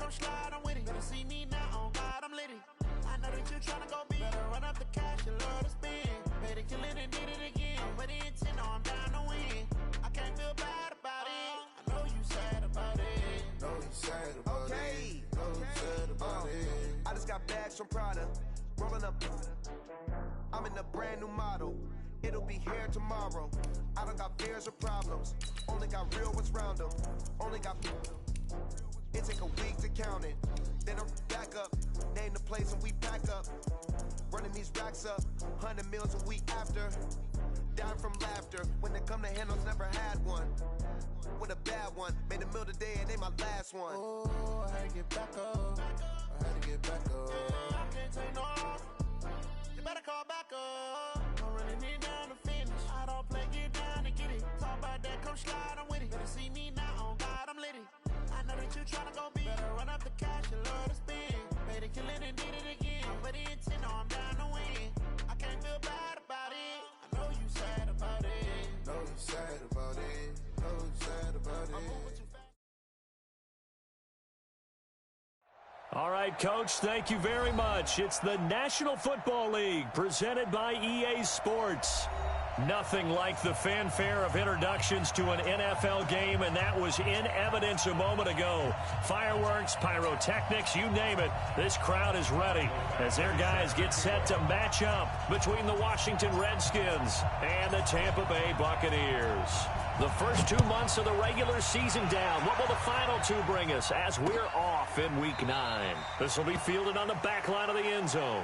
come slide, I'm with it. Better see me now, on God, I'm litty. I know that you tryna go big. Better run up the cash, you love to spend. Better kill it and did it again. But the intent, no, I'm down to win. I can't feel bad about it. I know you sad about it. Know you sad about it. Know you sad about it. I just got bags from Prada. Rolling up. I'm in a brand new model. It'll be here tomorrow. I don't got fears or problems. Only got real ones round them. Only got. It take a week to count it. Then I'm back up. Name the place and we pack up. Running these racks up. 100 meals a week after. Dying from laughter. When it come to handles, never had one. With a bad one. Made a meal today and they my last one. Oh, I had to get back up. I had to get back up. I can't take no loss. You better call back up. I'm running it down to finish. I don't play, get down to get it. Talk about that, come slide, I'm with it. Better see me now, on God, I'm litty. I know that you tryna go big. Better run up the cash, you love to spend. Better kill it and did it again. But the intent, no, I'm down to win. I can't feel bad about it. I know you sad about it. Know you sad about it. Know you sad about it. All right, Coach, thank you very much. It's the National Football League presented by EA Sports. Nothing like the fanfare of introductions to an NFL game, and that was in evidence a moment ago. Fireworks, pyrotechnics, you name it. This crowd is ready as their guys get set to match up between the Washington Redskins and the Tampa Bay Buccaneers. The first 2 months of the regular season down. What will the final two bring us as we're off in Week 9? This will be fielded on the back line of the end zone.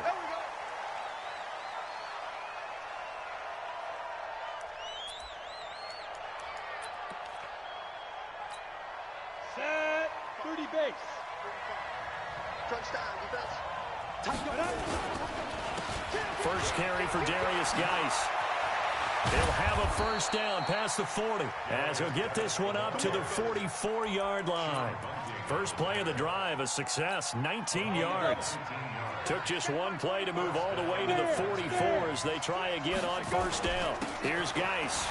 Set. 30 base. Touchdown, defense. First carry for Darius Geis. He'll have a first down past the 40 as he'll get this one up to the 44-yard line. First play of the drive, a success, 19 yards. Took just one play to move all the way to the 44 as they try again on first down. Here's Geis.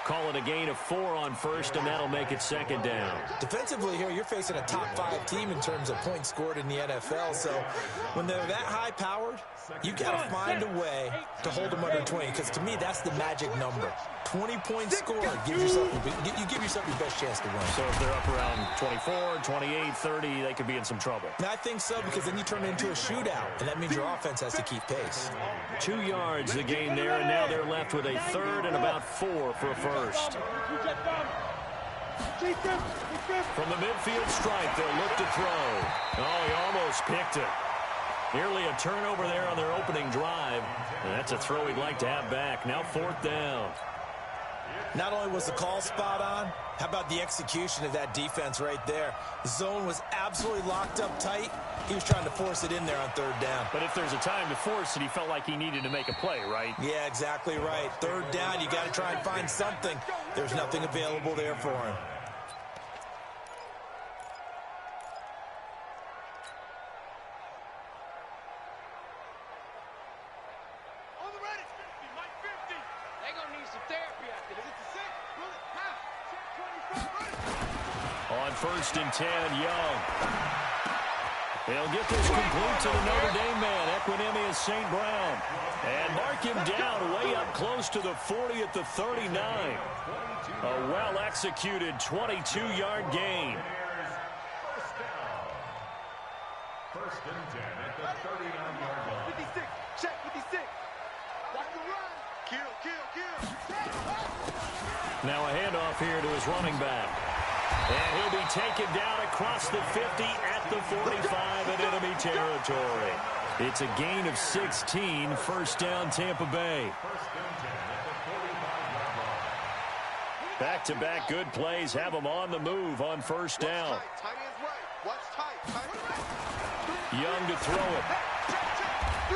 Call it a gain of 4 on first, and that'll make it second down. Defensively here, you're facing a top-5 team in terms of points scored in the NFL. So when they're that high-powered, you've got to find a way to hold them under 20, because to me, that's the magic number. 20 points scored. You give yourself your best chance to win. So if they're up around 24, 28, 30, they could be in some trouble. And I think so, because then you turn it into a shootout, and that means your offense has to keep pace. 2 yards the gain there, and now they're left with a third and about 4 for a first. From the midfield stripe, they'll look to throw. Oh, he almost picked it. Nearly a turnover there on their opening drive. And that's a throw he'd like to have back. Now 4th down. Not only was the call spot on, how about the execution of that defense right there? The zone was absolutely locked up tight. He was trying to force it in there on 3rd down. But if there's a time to force it, he felt like he needed to make a play, right? Yeah, exactly right. 3rd down, you got to try and find something. There's nothing available there for him. On 1st and 10, Young. They'll get this complete to the Notre Dame man, Equinemius St. Brown. And mark him down way up close to the 40 at the 39. A well-executed 22-yard gain. First and 10 at the 39-yard line. 56, check 56. That's the run. Kill. Now a handoff here to his running back. And he'll be taken down across the 50 at the 45 in enemy territory. It's a gain of 16, first down Tampa Bay. Back-to-back good plays have them on the move on first down. Young to throw it.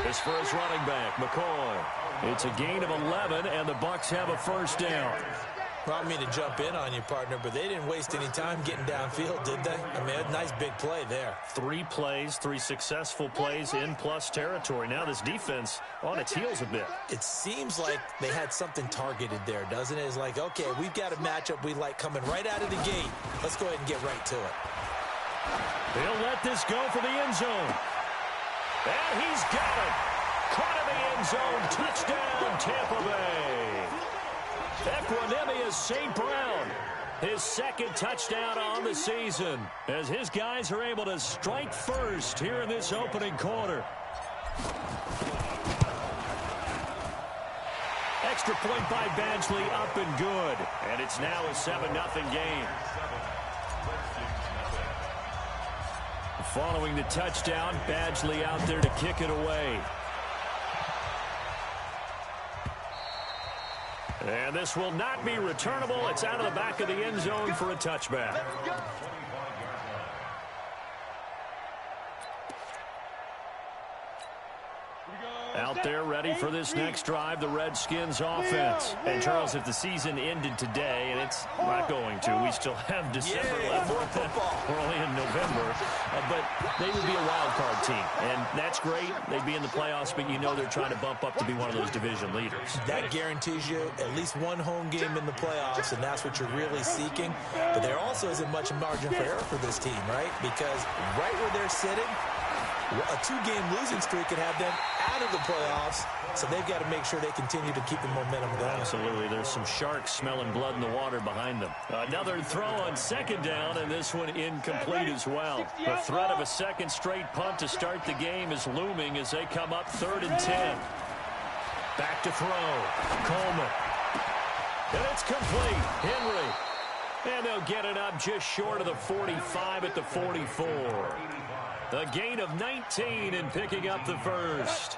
This for his running back, McCoy. It's a gain of 11, and the Bucs have a first down. Well, I don't mean to jump in on you, partner, but they didn't waste any time getting downfield, did they? I mean, a nice big play there. 3 plays, 3 successful plays in plus territory. Now this defense on its heels a bit. It seems like they had something targeted there, doesn't it? It's like, okay, we've got a matchup we like coming right out of the gate. Let's go ahead and get right to it. They'll let this go for the end zone. And he's got it. Caught in the end zone. Touchdown, Tampa Bay. Equanimous St. Brown, his second touchdown on the season, as his guys are able to strike first here in this opening quarter. Extra point by Badgley, up and good. And it's now a 7-0 game. Following the touchdown, Badgley out there to kick it away. And this will not be returnable. It's out of the back of the end zone for a touchback. Out there ready for this next drive, the Redskins offense. And Charles, if the season ended today, and it's not going to, we still have December left. We're only in November. But they would be a wild card team. And that's great. They'd be in the playoffs, but you know they're trying to bump up to be one of those division leaders. That guarantees you at least one home game in the playoffs, and that's what you're really seeking. But there also isn't much margin for error for this team, right? Because right where they're sitting, a 2-game losing streak could have them out of the playoffs, so they've got to make sure they continue to keep the momentum going. Absolutely. There's some sharks smelling blood in the water behind them. Another throw on second down, and this one incomplete as well. The threat of a second straight punt to start the game is looming as they come up 3rd and 10. Back to throw. Coleman. And it's complete. Henry. And they'll get it up just short of the 45 at the 44. The gain of 19 and picking up the first.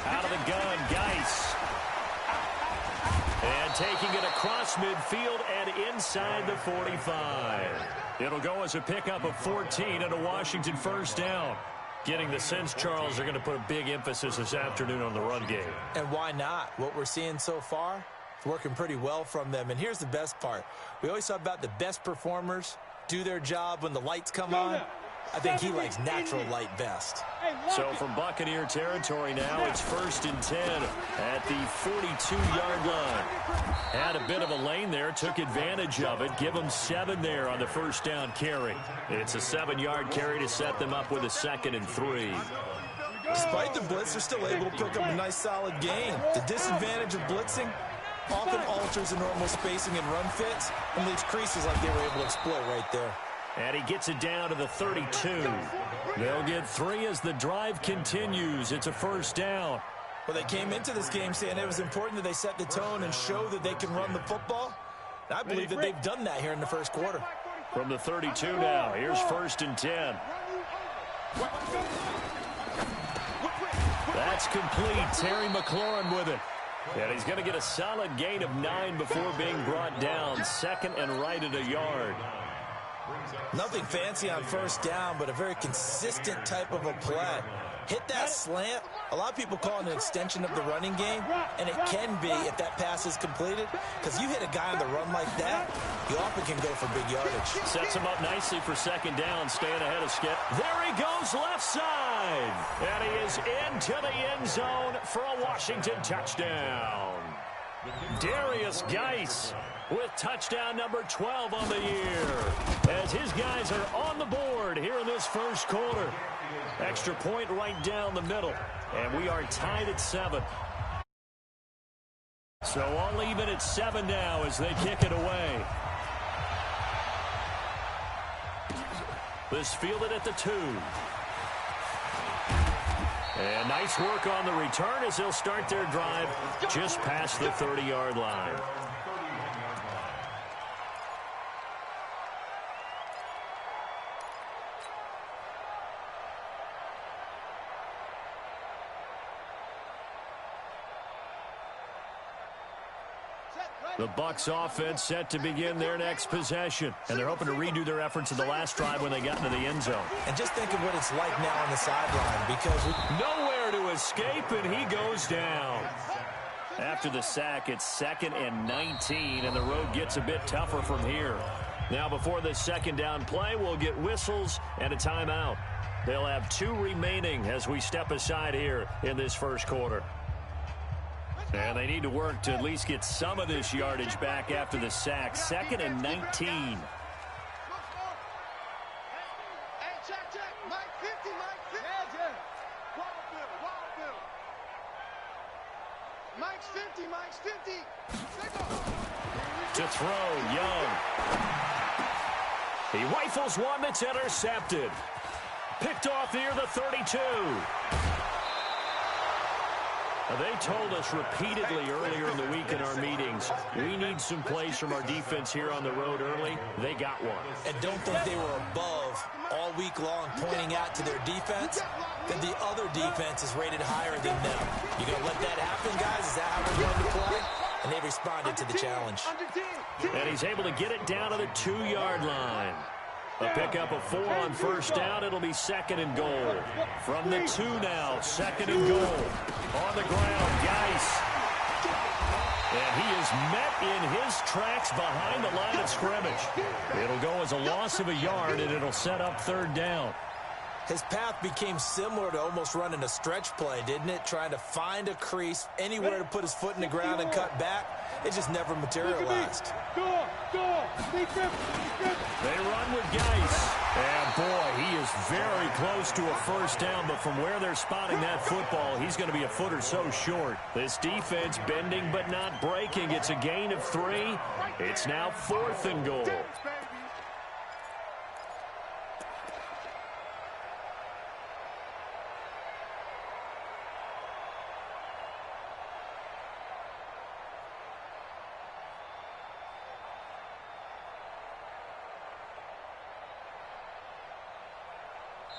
Out of the gun, Geis. And taking it across midfield and inside the 45. It'll go as a pickup of 14 and a Washington first down. Getting the sense, Charles, they're going to put a big emphasis this afternoon on the run game. And why not? What we're seeing so far, it's working pretty well from them. And here's the best part. We always talk about the best performers do their job when the lights come on. I think he likes natural light best. So from Buccaneer territory now, it's 1st and 10 at the 42-yard line. Had a bit of a lane there, took advantage of it. Give them 7 there on the first down carry. It's a 7-yard carry to set them up with a 2nd and 3. Despite the blitz, they're still able to pick up a nice solid gain. The disadvantage of blitzing often alters the normal spacing and run fits and leaves creases like they were able to exploit right there. And he gets it down to the 32. They'll get 3 as the drive continues. It's a first down. Well, they came into this game saying it was important that they set the tone and show that they can run the football. And I believe that they've done that here in the first quarter. From the 32 now, here's 1st and 10. That's complete. Terry McLaurin with it. And he's going to get a solid gain of 9 before being brought down. 2nd and right at a yard. Nothing fancy on first down, but a very consistent type of a play. Hit that slant. A lot of people call it an extension of the running game, and it can be if that pass is completed, because you hit a guy on the run like that, you often can go for big yardage. Sets him up nicely for 2nd down, staying ahead of Skip. There he goes, left side. And he is into the end zone for a Washington touchdown. Darius Geis with touchdown number 12 on the year, as his guys are on the board here in this first quarter. Extra point right down the middle, and we are tied at 7. So all even at 7 now as they kick it away. This fielded at the 2. And nice work on the return as they'll start their drive just past the 30-yard line. The Bucs offense set to begin their next possession. And they're hoping to redo their efforts in the last drive when they got into the end zone. And just think of what it's like now on the sideline because nowhere to escape, and he goes down. After the sack, it's 2nd and 19, and the road gets a bit tougher from here. Now before the second down play, we'll get whistles and a timeout. They'll have 2 remaining as we step aside here in this first quarter. And they need to work to at least get some of this yardage back after the sack. 2nd and 19. Hey, check. Mike 50, Mike 50. Yeah. Mike's 50, Mike's 50. To throw, Young. He rifles one that's intercepted. Picked off near the 32. They told us repeatedly earlier in the week in our meetings, we need some plays from our defense here on the road early. They got one. And don't think they were above all week long pointing out to their defense that the other defense is rated higher than them. You going to let that happen, guys? Is that how we're going to play? And they responded to the challenge. And he's able to get it down to the 2-yard line. A pickup of 4 on first down. It'll be 2nd and goal. From the 2 now, 2nd and goal. On the ground, Geis. And he is met in his tracks behind the line of scrimmage. It'll go as a loss of a yard, and it'll set up 3rd down. His path became similar to almost running a stretch play, didn't it? Trying to find a crease, anywhere to put his foot in the ground and cut back. It just never materialized. They run with Geis. And, boy, he is very close to a first down, but from where they're spotting that football, he's going to be a foot or so short. This defense bending but not breaking. It's a gain of 3. It's now 4th and goal.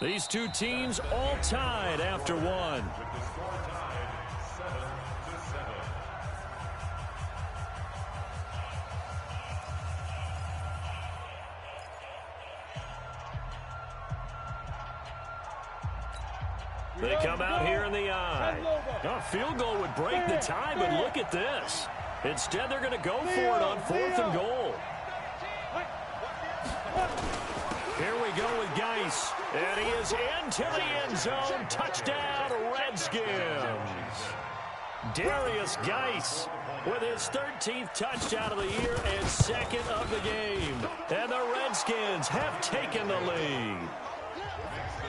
These two teams all tied after 1. They come out here in the eye. A field goal would break the tie, but look at this. Instead, they're going to go for it on 4th and goal. Here we go with Geis, and he is into the end zone. Touchdown, Redskins. Darius Geis with his 13th touchdown of the year and 2nd of the game. And the Redskins have taken the lead.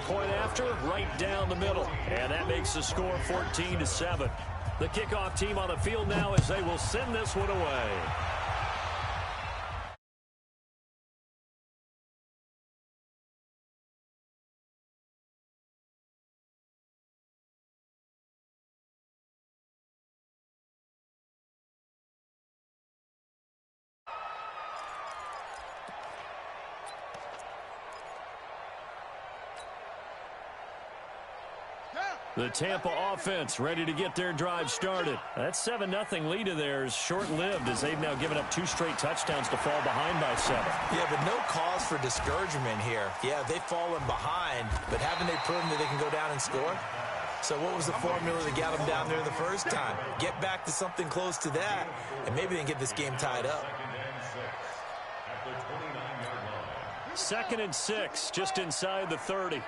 Point after, right down the middle. And that makes the score 14-7. The kickoff team on the field now as they will send this one away. The Tampa offense ready to get their drive started. That 7-0 lead of theirs short-lived as they've now given up 2 straight touchdowns to fall behind by 7. Yeah, but no cause for discouragement here. Yeah, they've fallen behind, but haven't they proven that they can go down and score? So what was the formula that got them down there the first time? Get back to something close to that, and maybe they can get this game tied up. 2nd and 6, just inside the 30.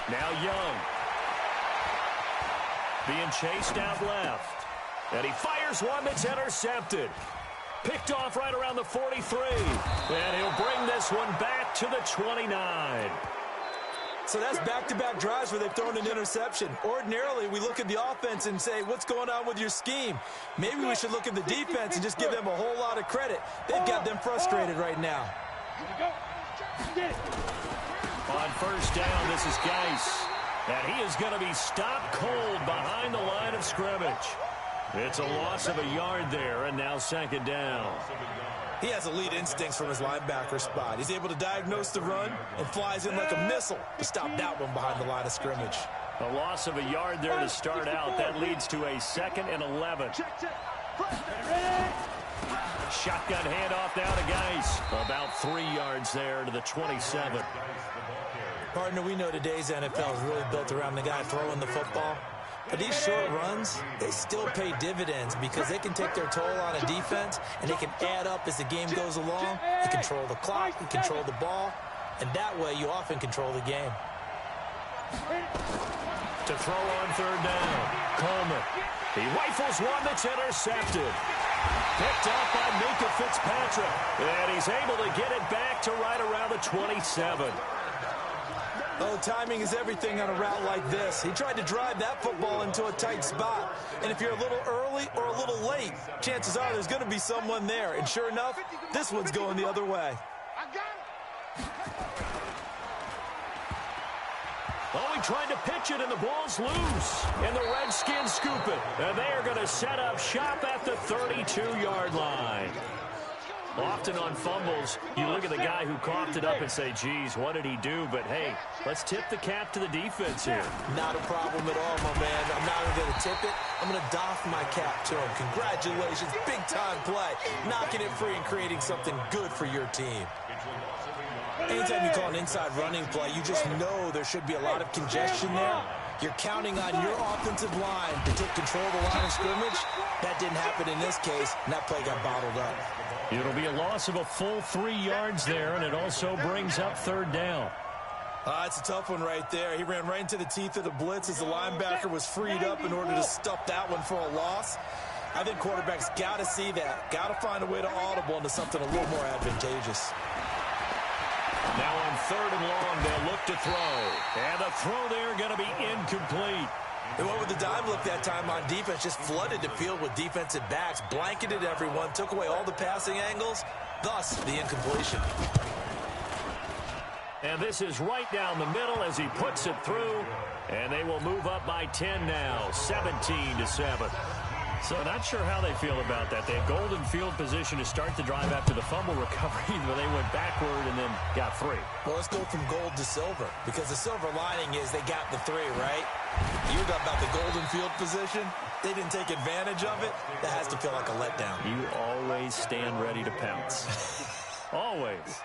Now Young. Being chased out left. And he fires one that's intercepted. Picked off right around the 43. And he'll bring this one back to the 29. So that's back-to-back drives where they've thrown an interception. Ordinarily, we look at the offense and say, what's going on with your scheme? Maybe we should look at the defense and just give them a whole lot of credit. They've got them frustrated right now. On first down, this is Geis. And he is going to be stopped cold behind the line of scrimmage. It's a loss of a yard there, and now 2nd down. He has elite instincts from his linebacker spot. He's able to diagnose the run and flies in like a missile to stop that one behind the line of scrimmage. A loss of a yard there to start out. That leads to a 2nd and 11. Shotgun handoff now to Geis. About 3 yards there to the 27. Partner, we know today's NFL is really built around the guy throwing the football. But these short runs, they still pay dividends because they can take their toll on a defense, and they can add up as the game goes along. You control the clock, you control the ball, and that way you often control the game. To throw on 3rd down, Coleman. He rifles one that's intercepted. Picked up by Minka Fitzpatrick. And he's able to get it back to right around the 27. Oh, timing is everything on a route like this. He tried to drive that football into a tight spot. And if you're a little early or a little late, chances are there's going to be someone there. And sure enough, this one's going the other way. Oh, he tried to pitch it, and the ball's loose. And the Redskins scoop it. And they are going to set up shop at the 32-yard line. Often on fumbles, you look at the guy who coughed it up and say, geez, what did he do? But, hey, let's tip the cap to the defense here. Not a problem at all, my man. I'm not even going to tip it. I'm going to doff my cap to him. Congratulations. Big-time play. Knocking it free and creating something good for your team. Anytime you call an inside running play, you just know there should be a lot of congestion there. You're counting on your offensive line to take control of the line of scrimmage. That didn't happen in this case, and that play got bottled up. It'll be a loss of a full 3 yards there, and it also brings up 3rd down. It's a tough one right there. He ran right into the teeth of the blitz as the linebacker was freed up in order to stuff that one for a loss. I think quarterbacks got to see that. Got to find a way to audible into something a little more advantageous. Now on 3rd and long, they'll look to throw. And the throw there going to be incomplete. They went with the dime look that time on defense, just flooded the field with defensive backs, blanketed everyone, took away all the passing angles, thus the incompletion. And this is right down the middle as he puts it through, and they will move up by 10 now, 17-7. So not sure how they feel about that. They had golden field position to start the drive after the fumble recovery, but they went backward and then got 3. Well, let's go from gold to silver, because the silver lining is they got the 3, right? You talk about the golden field position. They didn't take advantage of it. That has to feel like a letdown. You always stand ready to pounce. Always.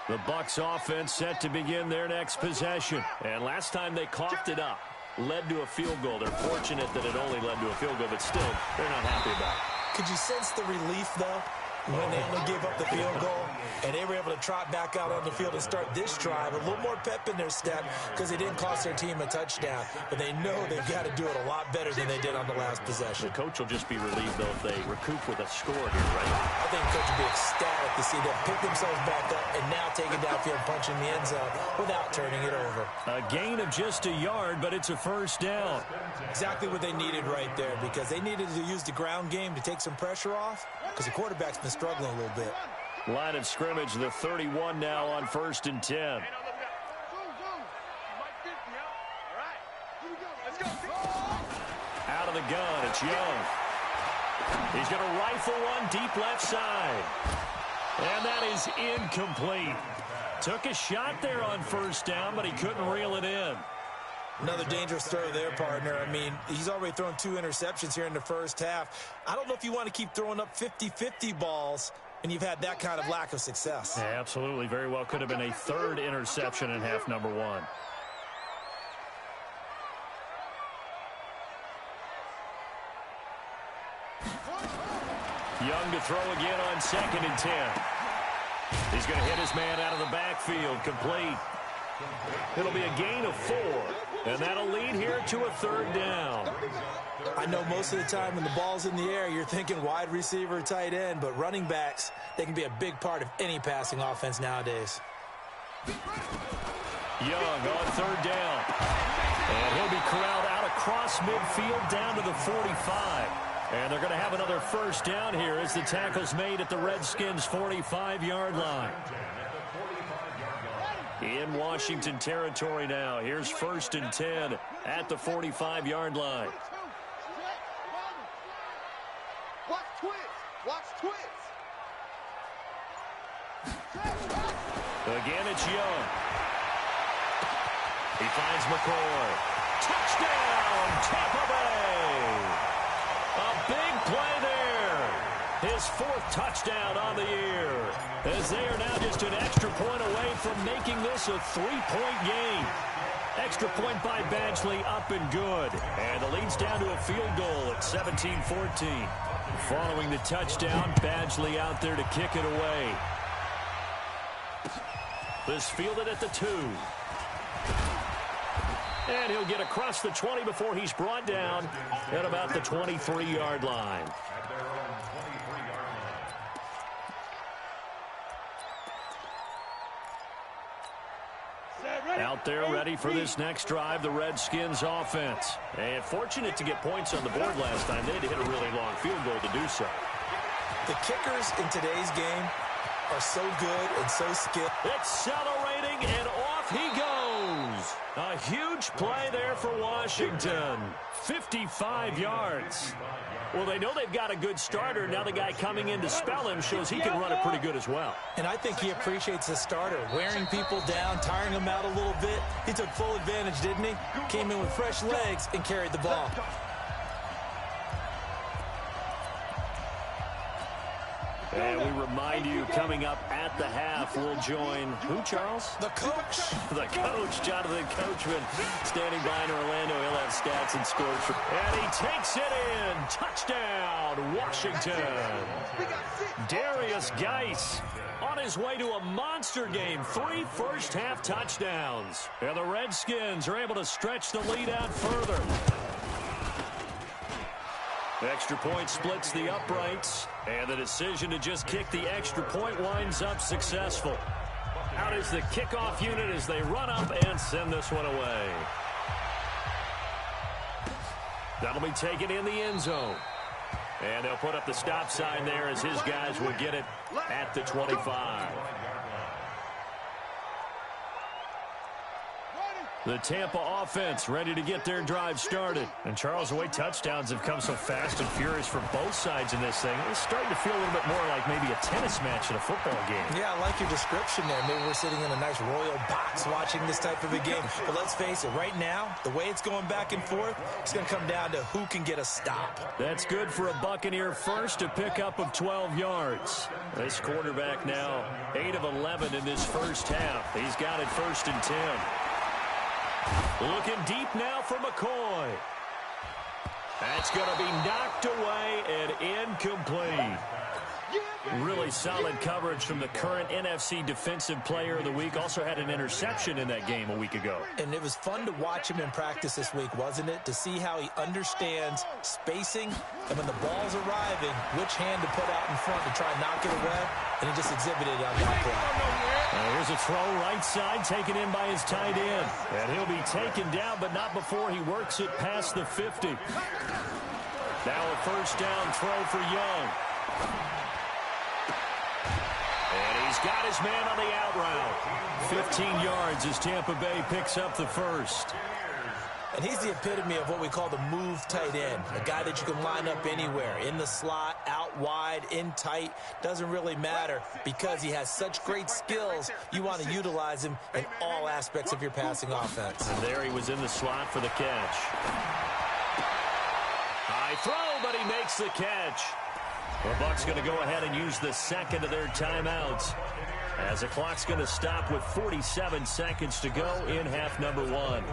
The Bucs offense set to begin their next possession. And last time they coughed it up, led to a field goal. They're fortunate that it only led to a field goal, but still, they're not happy about it. Could you sense the relief, though, when they only gave up the field goal and they were able to trot back out on the field and start this drive? A little more pep in their step because they didn't cost their team a touchdown, but they know they've got to do it a lot better than they did on the last possession. The coach will just be relieved, though, if they recoup with a score here, right? I think the coach will be ecstatic to see them pick themselves back up and now take it downfield, punching the end zone without turning it over. A gain of just a yard, but it's a 1st down. Exactly what they needed right there, because they needed to use the ground game to take some pressure off, because the quarterback's been struggling a little bit. Line of scrimmage, the 31 now on 1st and 10. Out of the gun, it's Young. He's going to rifle one deep left side. And that is incomplete. Took a shot there on 1st down, but he couldn't reel it in. Another dangerous throw there, partner. I mean, he's already thrown 2 interceptions here in the first half. I don't know if you want to keep throwing up 50-50 balls, and you've had that kind of lack of success. Yeah, absolutely. Very well could have been a 3rd interception in half number 1. Young to throw again on 2nd and 10. He's going to hit his man out of the backfield, complete. It'll be a gain of 4, and that'll lead here to a 3rd down. I know most of the time when the ball's in the air, you're thinking wide receiver, tight end, but running backs, they can be a big part of any passing offense nowadays. Young on 3rd down, and he'll be corralled out across midfield down to the 45. And they're going to have another 1st down here as the tackle's made at the Redskins' 45-yard line. In Washington territory now. Here's 1st and 10 at the 45-yard line. Watch twist. Watch twist. Again, it's Young. He finds McCoy. Touchdown, Tampa Bay. A big play there. His 4th touchdown on the year. As they are now just an extra point away from making this a 3-point game. Extra point by Badgley, up and good. And the lead's down to a field goal at 17-14. Following the touchdown, Badgley out there to kick it away. This fielded at the 2. And he'll get across the 20 before he's brought down at about the 23-yard line. Out there ready for this next drive, the Redskins offense. And fortunate to get points on the board last time. They had to hit a really long field goal to do so. The kickers in today's game are so good and so skilled. Accelerating, and off he goes. A huge play there for Washington. 55 yards. Well, they know they've got a good starter. Now the guy coming in to spell him shows he can run it pretty good as well. And I think he appreciates the starter, wearing people down, tiring them out a little bit. He took full advantage, didn't he? Came in with fresh legs and carried the ball. And we remind you, coming up at the half, we'll join who, Charles? The coach. The coach, Jonathan Coachman, standing by in Orlando. He'll have stats and scores. And he takes it in. Touchdown, Washington. Darius Geis on his way to a monster game. 3 first-half touchdowns. And the Redskins are able to stretch the lead out further. Extra point splits the uprights, and the decision to just kick the extra point winds up successful. Out is the kickoff unit as they run up and send this one away. That'll be taken in the end zone. And they'll put up the stop sign there as his guys will get it at the 25. The Tampa offense ready to get their drive started. And Charles, the way touchdowns have come so fast and furious for both sides in this thing, it's starting to feel a little bit more like maybe a tennis match in a football game. Yeah, I like your description there. Maybe we're sitting in a nice royal box watching this type of a game. But let's face it, right now, the way it's going back and forth, it's going to come down to who can get a stop. That's good for a Buccaneer first, a pickup of 12 yards. This quarterback now 8 of 11 in this first half. He's got it 1st and 10. Looking deep now for McCoy. That's going to be knocked away and incomplete. Really solid coverage from the current NFC Defensive Player of the Week. Also had an interception in that game a week ago. And it was fun to watch him in practice this week, wasn't it? To see how he understands spacing and when the ball's arriving, which hand to put out in front to try and knock it away. And he just exhibited it on that play. Here's a throw right side taken in by his tight end. And he'll be taken down, but not before he works it past the 50. Now a first down throw for Young. And he's got his man on the out route. 15 yards as Tampa Bay picks up the first. And he's the epitome of what we call the move tight end. A guy that you can line up anywhere. In the slot, out wide, in tight. Doesn't really matter because he has such great skills. You want to utilize him in all aspects of your passing offense. And there he was in the slot for the catch. High throw, but he makes the catch. The Bucs going to go ahead and use the second of their timeouts as the clock's going to stop with 47 seconds to go in half number 1.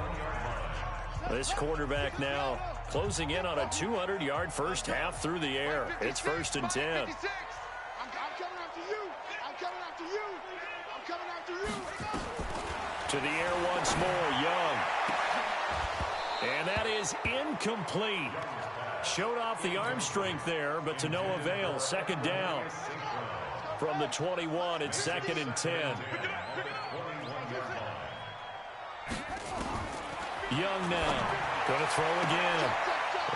This quarterback now closing in on a 200-yard first half through the air. It's 1st and 10. I'm coming after you. I'm coming after you. I'm coming after you. To the air once more, Young. And that is incomplete. Showed off the arm strength there, but to no avail. 2nd down. From the 21, it's 2nd and 10. Young now. Going to throw again.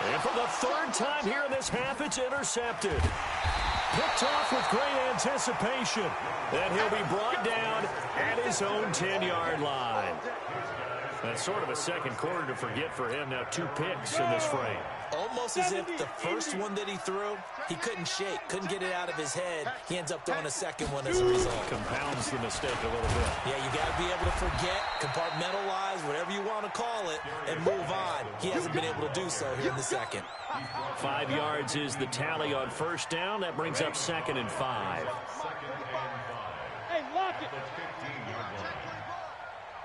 And for the 3rd time here in this half, it's intercepted. Picked off with great anticipation. And he'll be brought down at his own 10-yard line. That's sort of a second quarter to forget for him. Now 2 picks in this frame. Almost as if the first one that he threw, he couldn't shake, couldn't get it out of his head. He ends up throwing a second one as a result. Compounds the mistake a little bit. Yeah, you got to be able to forget, compartmentalize, whatever you want to call it, and move on. He hasn't been able to do so here in the second. 5 yards is the tally on first down. That brings up 2nd and 5. Hey, lock it.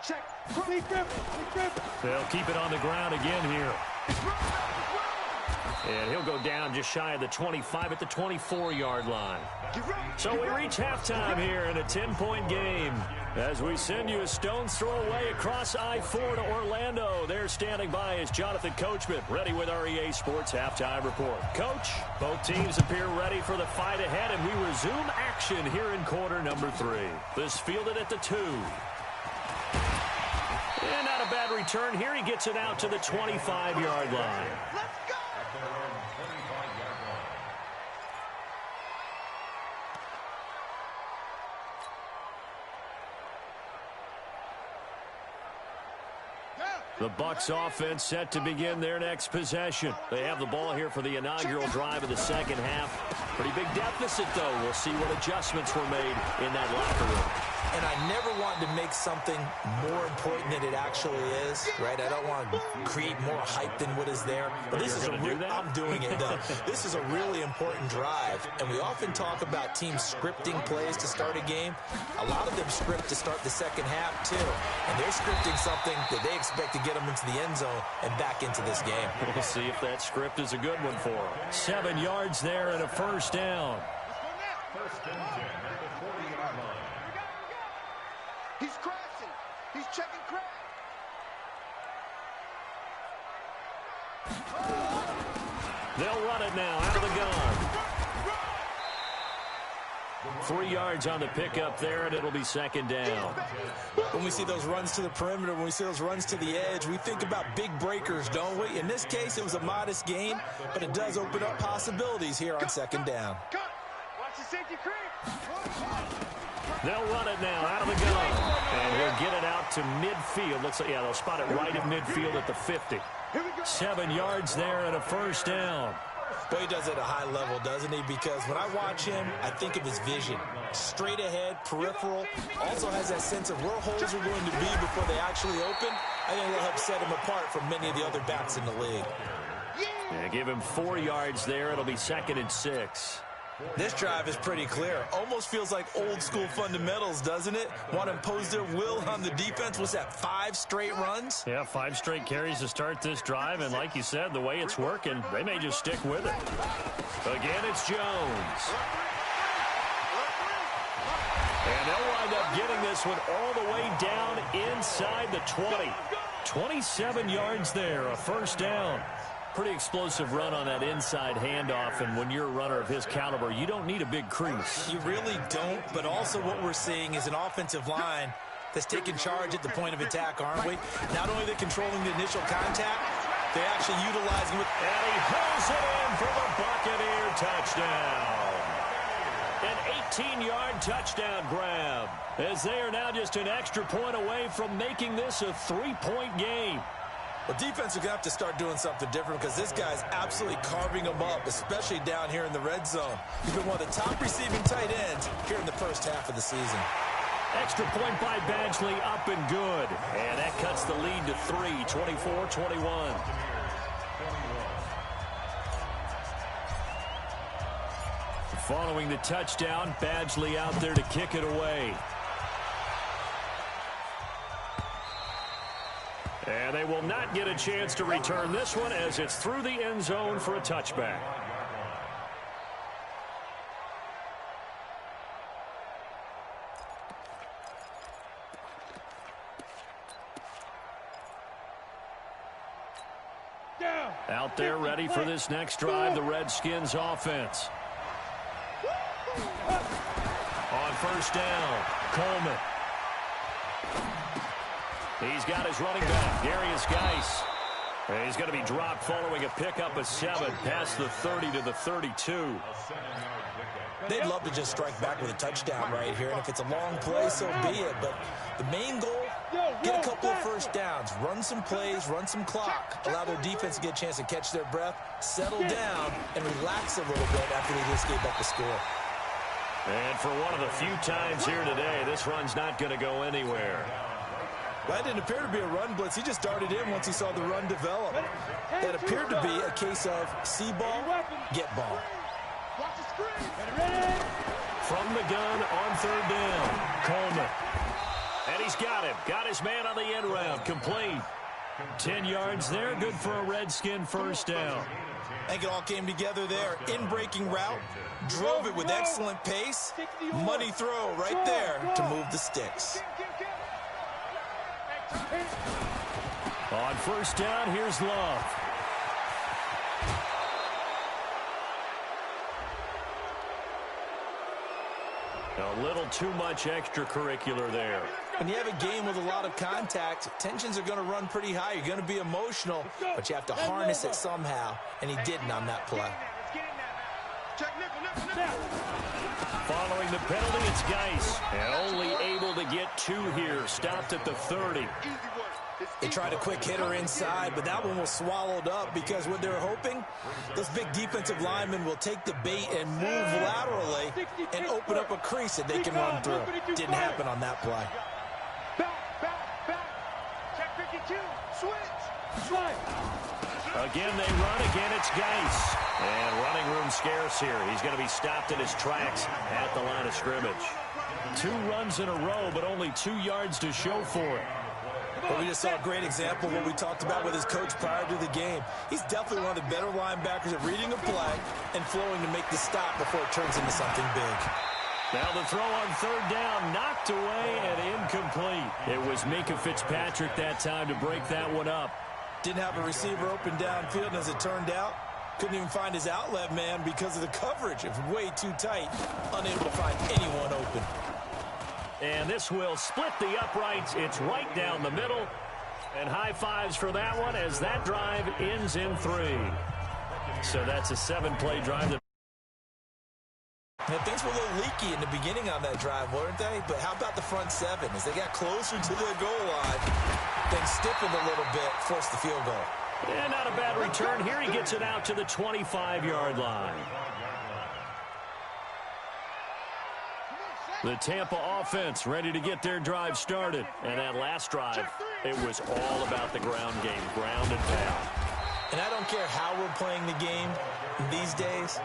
Check. They'll keep it on the ground again here. And he'll go down just shy of the 25 at the 24-yard line. So we reach halftime here in a 10-point game. As we send you a stone's throw away across I-4 to Orlando. There standing by is Jonathan Coachman, ready with our EA Sports Halftime Report. Coach, both teams appear ready for the fight ahead, and we resume action here in quarter number 3. This fielded at the 2. And not a bad return here. He gets it out to the 25-yard line. The Bucs offense set to begin their next possession. They have the ball here for the inaugural drive of the second half. Pretty big deficit, though. We'll see what adjustments were made in that locker room. And I never want to make something more important than it actually is, right? I don't want to create more hype than what is there. But this is I'm doing it, though. This is a really important drive. And we often talk about teams scripting plays to start a game. A lot of them script to start the second half, too. And they're scripting something that they expect to get them into the end zone and back into this game. We'll see if that script is a good one for them. 7 yards there and a first down. First and 10 at the 40-yard line. He's crashing. He's checking crash. They'll run it now out of the gun. 3 yards on the pickup there, and it'll be second down. When we see those runs to the perimeter, when we see those runs to the edge, we think about big breakers, don't we? In this case, it was a modest gain, but it does open up possibilities here on second down. Watch the safety creep. They'll run it now out of the gun. And he'll get it out to midfield. Looks like, yeah, they'll spot it right at midfield at the 50. 7 yards there and a first down. Boy, he does it at a high level, doesn't he? Because when I watch him, I think of his vision. Straight ahead, peripheral. Also has that sense of where holes are going to be before they actually open. I think that'll help set him apart from many of the other backs in the league. Yeah, give him 4 yards there. It'll be 2nd and 6. This drive is pretty clear. Almost feels like old school fundamentals, doesn't it? Want to impose their will on the defense. Was that 5 straight runs? Yeah, 5 straight carries to start this drive. And like you said, the way it's working, they may just stick with it. Again, it's Jones. And they'll wind up getting this one all the way down inside the 20. 27 yards there, a first down. Pretty explosive run on that inside handoff, and when you're a runner of his caliber, you don't need a big crease. You really don't, but also what we're seeing is an offensive line that's taking charge at the point of attack, aren't we? Not only are they controlling the initial contact, they're actually utilizing it. And he hauls it in for the Buccaneer touchdown. An 18-yard touchdown grab, as they are now just an extra point away from making this a 3-point game. Well, defense are going to have to start doing something different because this guy's absolutely carving them up, especially down here in the red zone. He's been one of the top receiving tight ends here in the first half of the season. Extra point by Badgley, up and good. And that cuts the lead to 3, 24-21. Following the touchdown, Badgley out there to kick it away. And they will not get a chance to return this one as it's through the end zone for a touchback. Out there ready for this next drive, the Redskins offense. On first down, Coleman. He's got his running back, Darius Geis. He's going to be dropped following a pickup of 7 past the 30 to the 32. They'd love to just strike back with a touchdown right here, and if it's a long play, so be it. But the main goal Get a couple of first downs, run some plays, run some clock, allow their defense to get a chance to catch their breath, settle down, and relax a little bit after they just gave up the score. And for one of the few times here today, this run's not going to go anywhere. That didn't appear to be a run blitz. He just darted in once he saw the run develop. That appeared to be a case of see ball, get ball. From the gun on third down, Coleman. And he's got him. Got his man on the end round. Complete. 10 yards there. Good for a Redskin first down. I think it all came together there. In-breaking route. Drove it with excellent pace. Money throw right there to move the sticks. On first down, here's Love. A little too much extracurricular there. When you have a game with a lot of contact, tensions are going to run pretty high. You're going to be emotional, but you have to harness it somehow, and he didn't on that play. Following the penalty, it's Geis. And only able to get 2 here. Stopped at the 30. They tried a quick hitter inside, but that one was swallowed up because what they're hoping, those big defensive linemen will take the bait and move laterally and open up a crease that they can run through. Didn't happen on that play. Again, they run. Again, it's Geis. And running room scarce here. He's going to be stopped in his tracks at the line of scrimmage. 2 runs in a row, but only 2 yards to show for it. But we just saw a great example of what we talked about with his coach prior to the game. He's definitely one of the better linebackers at reading a play and flowing to make the stop before it turns into something big. Now the throw on third down, knocked away and incomplete. It was Minka Fitzpatrick that time to break that one up. Didn't have a receiver open downfield, and as it turned out, couldn't even find his outlet man because of the coverage. It was way too tight, unable to find anyone open. And this will split the uprights. It's right down the middle. And high fives for that one as that drive ends in 3. So that's a 7-play drive. Now, things were a little leaky in the beginning on that drive, weren't they? But how about the front 7? As they got closer to the goal line, things stiffened a little bit, forced the field goal. And not a bad return. Here he gets it out to the 25-yard line. The Tampa offense ready to get their drive started. And that last drive, it was all about the ground game, ground and pound. And I don't care how we're playing the game these days,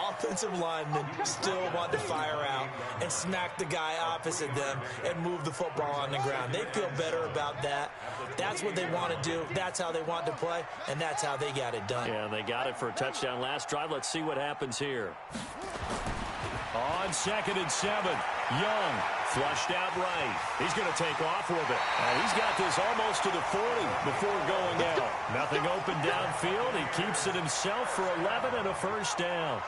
offensive linemen still want to fire out and smack the guy opposite them and move the football on the ground. They feel better about that. That's what they want to do. That's how they want to play, and that's how they got it done. Yeah, they got it for a touchdown last drive. Let's see what happens here. On 2nd and 7, Young flushed out right. He's going to take off with it. And he's got this almost to the 40 before going out. Nothing open downfield. He keeps it himself for 11 and a first down.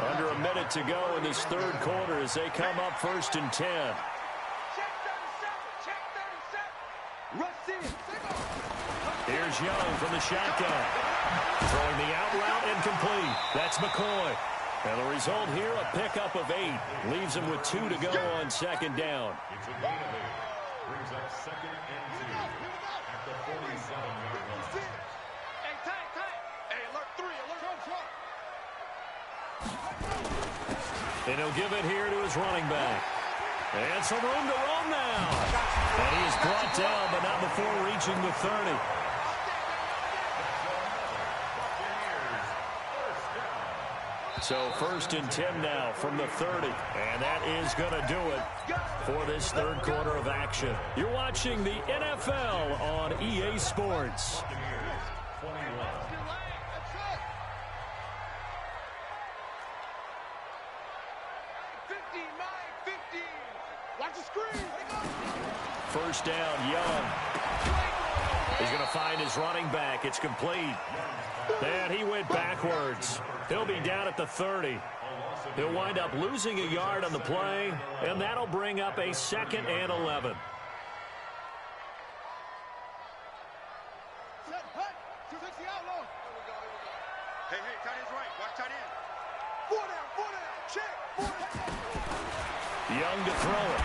Under a minute to go in this third quarter as they come up 1st and 10. Here's Young from the shotgun. Throwing the out route incomplete. That's McCoy. And the result here, a pickup of 8. Leaves him with 2 to go on 2nd down. Brings up 2nd and 2 at the 47-yard line. Hey, alert 3, alert. And he'll give it here to his running back. And some room to roam now. And he is brought down, but not before reaching the 30. So 1st and 10 now from the 30. And that is going to do it for this third quarter of action. You're watching the NFL on EA Sports. 21. Watch the screen. First down, Young. He's going to find his running back. It's complete. And he went backwards. He'll be down at the 30. He'll wind up losing a yard on the play, and that'll bring up a 2nd and 11. Hey, tight end's right. Watch tight end. 4 down, check. 4 down. Young to throw it.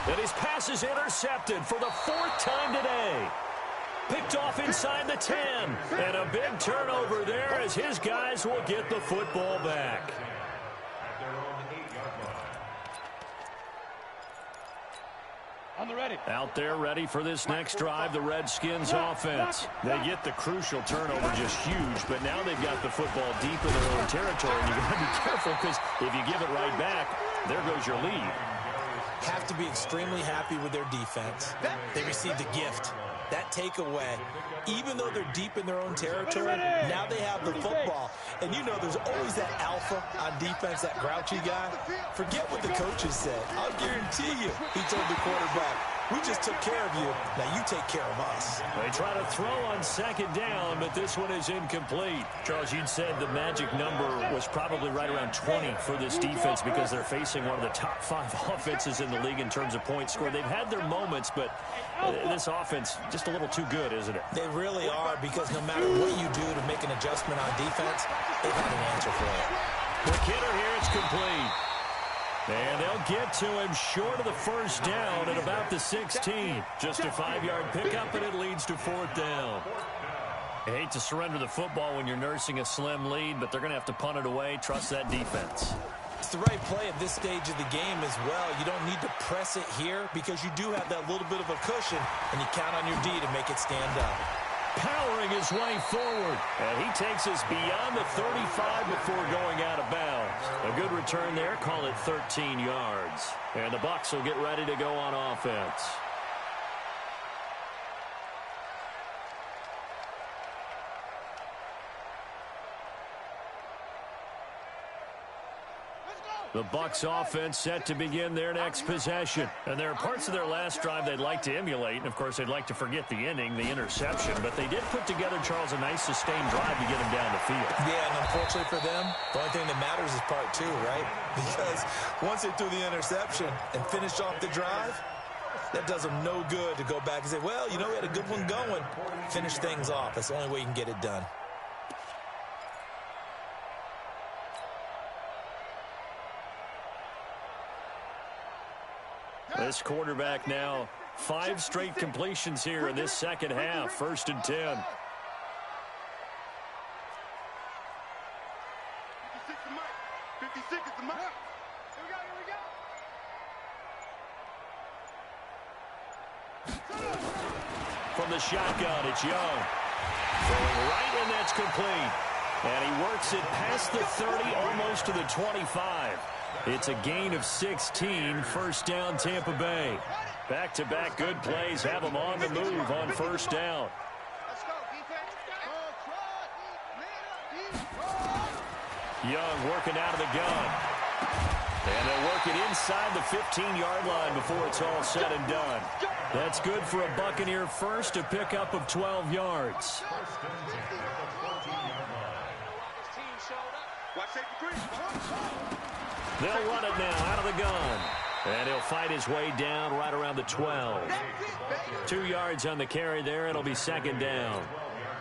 And his pass is intercepted for the 4th time today. Picked off inside the 10. And a big turnover there as his guys will get the football back. Out there ready for this next drive, the Redskins offense. They get the crucial turnover, just huge, but now they've got the football deep in their own territory, and you've got to be careful because if you give it right back, there goes your lead. Have to be extremely happy with their defense. They received a gift. That takeaway, even though they're deep in their own territory, now they have the football. And you know there's always that alpha on defense, that grouchy guy. Forget what the coaches said. I'll guarantee you, he told the quarterback, we just took care of you. Now you take care of us. They try to throw on 2nd down, but this one is incomplete. Charles, you'd said the magic number was probably right around 20 for this defense because they're facing one of the top 5 offenses in the league in terms of points scored. They've had their moments, but this offense just a little too good, isn't it? They really are, because no matter what you do to make an adjustment on defense, they've had an answer for it. The kidder here, it's complete. And they'll get to him short of the 1st down at about the 16. Just a 5-yard pickup, and it leads to 4th down. I hate to surrender the football when you're nursing a slim lead, but they're going to have to punt it away. Trust that defense. It's the right play at this stage of the game as well. You don't need to press it here because you do have that little bit of a cushion, and you count on your D to make it stand up. Powering his way forward, and he takes us beyond the 35 before going out of bounds. A good return there, call it 13 yards. And the Bucs will get ready to go on offense. The Bucs offense set to begin their next possession. And there are parts of their last drive they'd like to emulate. And, of course, they'd like to forget the inning, the interception. But they did put together, Charles, a nice sustained drive to get them down the field. Yeah, and unfortunately for them, the only thing that matters is part 2, right? Because once they threw the interception and finished off the drive, that does them no good to go back and say, well, you know, we had a good one going. Finish things off. That's the only way you can get it done. This quarterback now, 5 straight completions here in this second half. 1st and 10. 56 is the mark. Here we go. From the shotgun, it's Young. Throwing right, and that's complete. And he works it past the 30, almost to the 25. It's a gain of 16, 1st down Tampa Bay. Back-to-back good plays have them on the move on 1st down. Young working out of the gun. And they'll work it inside the 15-yard line before it's all said and done. That's good for a Buccaneer first, a pickup of 12 yards. They'll run it now out of the gun. And he'll fight his way down right around the 12. 2 yards on the carry there. It'll be 2nd down.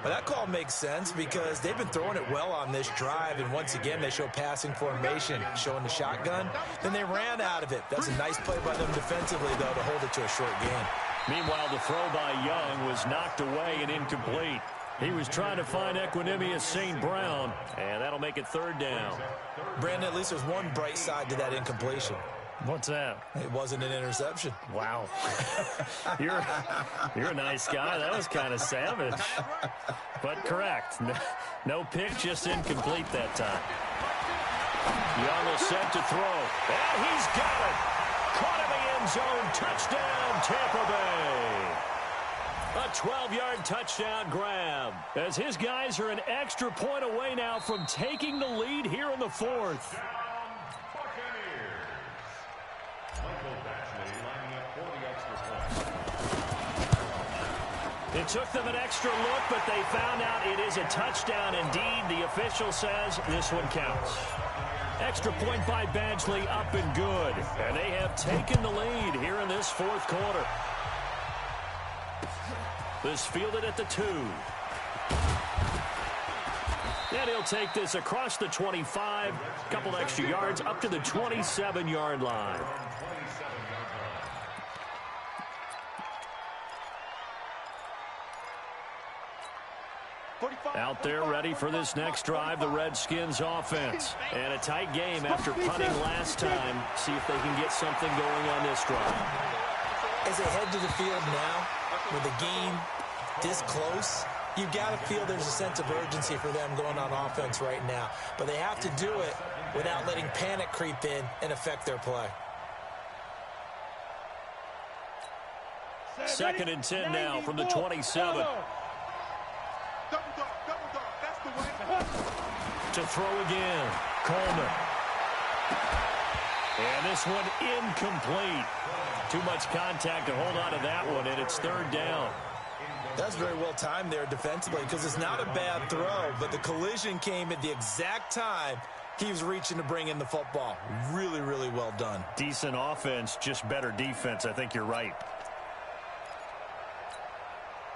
Well, that call makes sense because they've been throwing it well on this drive, and once again they show passing formation, showing the shotgun. Then they ran out of it. That's a nice play by them defensively, though, to hold it to a short gain. Meanwhile, the throw by Young was knocked away and incomplete. He was trying to find Equinemius St. Brown, and that'll make it 3rd down. Brandon, at least there's one bright side to that incompletion. What's that? It wasn't an interception. Wow. You're a nice guy. That was kind of savage. But correct. No pick, just incomplete that time. Young will set to throw. And he's got it. Caught in the end zone. Touchdown, Tampa Bay. A 12-yard touchdown grab. As his guys are an extra point away now from taking the lead here in the 4th. It took them an extra look, but they found out it is a touchdown indeed. The official says this one counts. Extra point by Badgley, up and good. And they have taken the lead here in this 4th quarter. This fielded at the 2. And he'll take this across the 25, couple extra yards, up to the 27-yard line. Out there ready for this next drive, the Redskins offense. And a tight game after punting last time. See if they can get something going on this drive. As they head to the field now, with the game this close, you've got to feel there's a sense of urgency for them going on offense right now. But they have to do it without letting panic creep in and affect their play. 2nd and 10 now from the 27. To throw again, Coleman. And this one incomplete. Too much contact to hold on to that one, and it's 3rd down. That's very well timed there defensively because it's not a bad throw, but the collision came at the exact time he was reaching to bring in the football. Really, really well done. Decent offense, just better defense. I think you're right.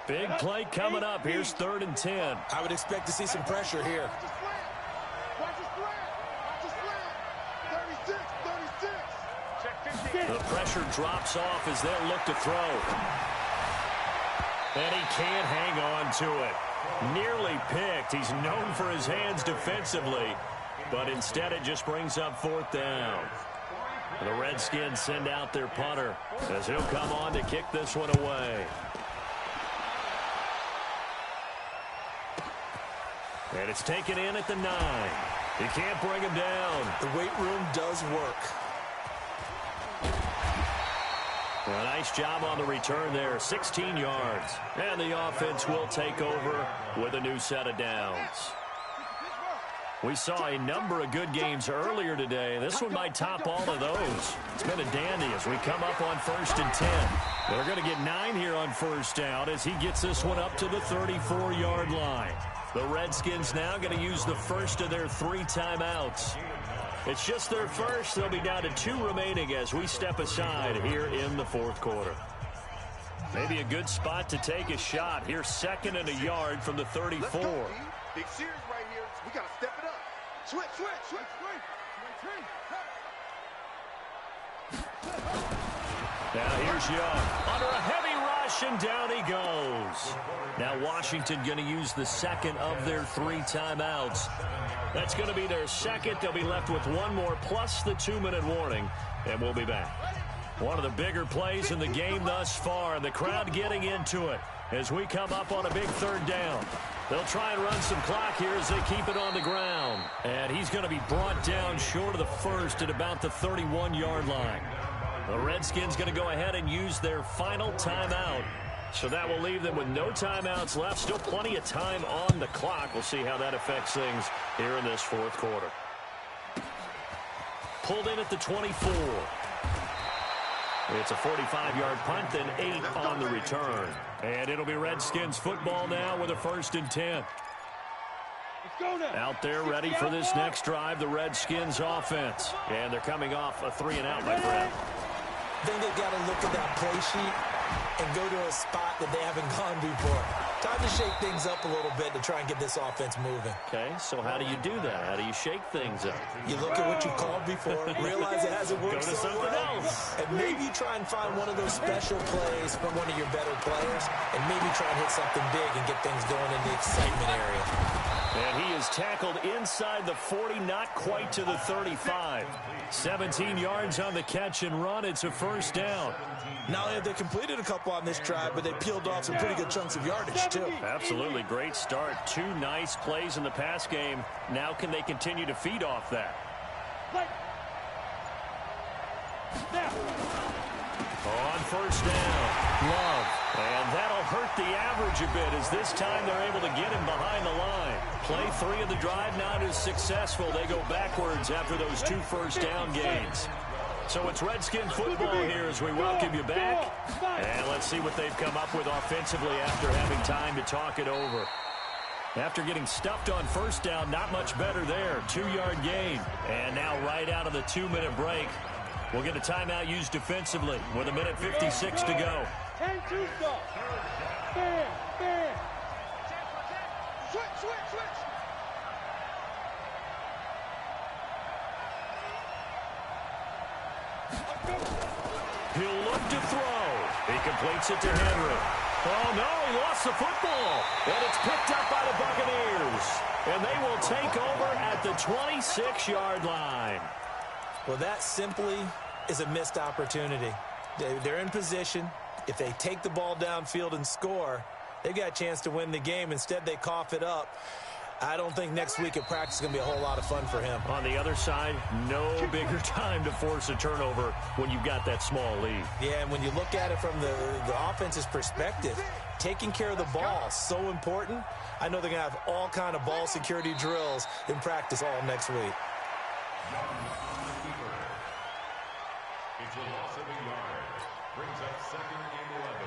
Big play coming up. Here's 3rd and 10. I would expect to see some pressure here. The pressure drops off as they'll look to throw. And he can't hang on to it. Nearly picked. He's known for his hands defensively, but instead it just brings up 4th down. The Redskins send out their punter as he'll come on to kick this one away. And it's taken in at the 9. You can't bring him down. The weight room does work. Well, nice job on the return there. 16 yards. And the offense will take over with a new set of downs. We saw a number of good games earlier today. This one might top all of those. It's been a dandy as we come up on 1st and 10. They're going to get 9 here on 1st down as he gets this one up to the 34-yard line. The Redskins now going to use the first of their 3 timeouts. It's just their first. They'll be down to 2 remaining as we step aside here in the 4th quarter. Maybe a good spot to take a shot. Here's 2nd and a yard from the 34. Big series right here. We got to step it up. Switch. Now here's Young. Under a heavy rush, and down he goes. Now Washington going to use the 2nd of their 3 timeouts. That's going to be their 2nd. They'll be left with 1 more plus the 2-minute warning, and we'll be back. One of the bigger plays in the game thus far, and the crowd getting into it as we come up on a big 3rd down. They'll try and run some clock here as they keep it on the ground. And he's going to be brought down short of the 1st at about the 31-yard line. The Redskins going to go ahead and use their final timeout. So that will leave them with no timeouts left. Still plenty of time on the clock. We'll see how that affects things here in this 4th quarter. Pulled in at the 24. It's a 45-yard punt, then 8 on the return. And it'll be Redskins football now with a 1st and 10. Out there ready for this next drive, the Redskins offense. And they're coming off a 3-and-out, my friend. I think they've got to look at that play sheet and go to a spot that they haven't gone before. Time to shake things up a little bit to try and get this offense moving. Okay, so how do you do that? How do you shake things up? You look at what you called before, realize it hasn't worked Go to so something well, else. and maybe try and find one of those special plays from one of your better players, and maybe try and hit something big and get things going in the excitement area. And he is tackled inside the 40, not quite to the 35. 17 yards on the catch and run. It's a 1st down. Not only have they completed a couple on this drive, but they peeled off some pretty good chunks of yardage, too. Absolutely. Great start. 2 nice plays in the pass game. Now can they continue to feed off that? On 1st down, Love. And that'll hurt the average a bit as this time they're able to get him behind the line. Play 3 of the drive not as successful. They go backwards after those 2 1st down gains. So it's Redskin football here as we welcome you back. And let's see what they've come up with offensively after having time to talk it over. After getting stuffed on 1st down, not much better there. 2-yard gain. And now right out of the 2-minute break, we'll get a timeout used defensively with 1:56 to go. 10-2 stop. Bam. Switch. He'll look to throw. He completes it to Henry. Oh, no, he lost the football. And it's picked up by the Buccaneers. And they will take over at the 26-yard line. Well, that simply is a missed opportunity. They're in position. If they take the ball downfield and score, they've got a chance to win the game. Instead, they cough it up. I don't think next week at practice is going to be a whole lot of fun for him. On the other side, no bigger time to force a turnover when you've got that small lead. Yeah, and when you look at it from the offense's perspective, taking care of the ball is so important. I know they're going to have all kind of ball security drills in practice all next week. It's a loss of a yard. Brings up 2nd and 11.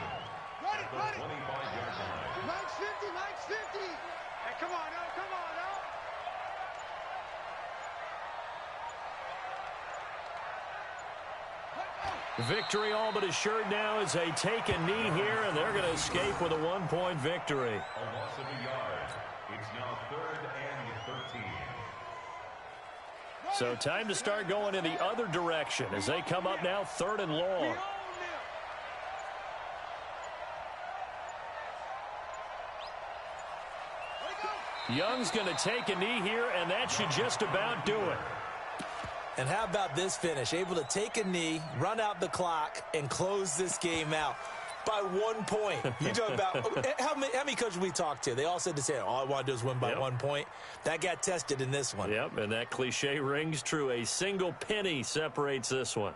At the 25-yard line. Mike's 50, Mike's 50. Hey, come on now, come on now. Victory all but assured now as they take a knee here, and they're going to escape with a 1-point victory. A loss of a yard. It's now 3rd and 13. So time to start going in the other direction as they come up now 3rd and long. Young's going to take a knee here, and that should just about do it. And how about this finish? Able to take a knee, run out the clock, and close this game out by 1 point. You talk about how many coaches we talked to? They all said the same. All I want to do is win by 1 point. That got tested in this one. Yep, and that cliche rings true. A single penny separates this one.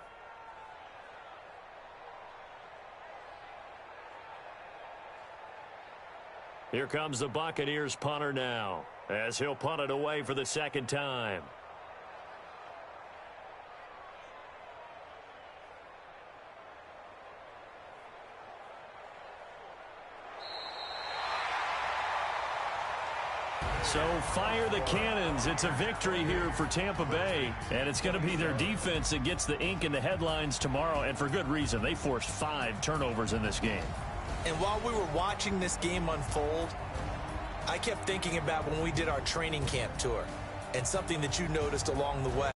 Here comes the Buccaneers punter now, as he'll punt it away for the 2nd time. So fire the cannons. It's a victory here for Tampa Bay, and it's going to be their defense that gets the ink in the headlines tomorrow, and for good reason. They forced 5 turnovers in this game. And while we were watching this game unfold, I kept thinking about when we did our training camp tour and something that you noticed along the way.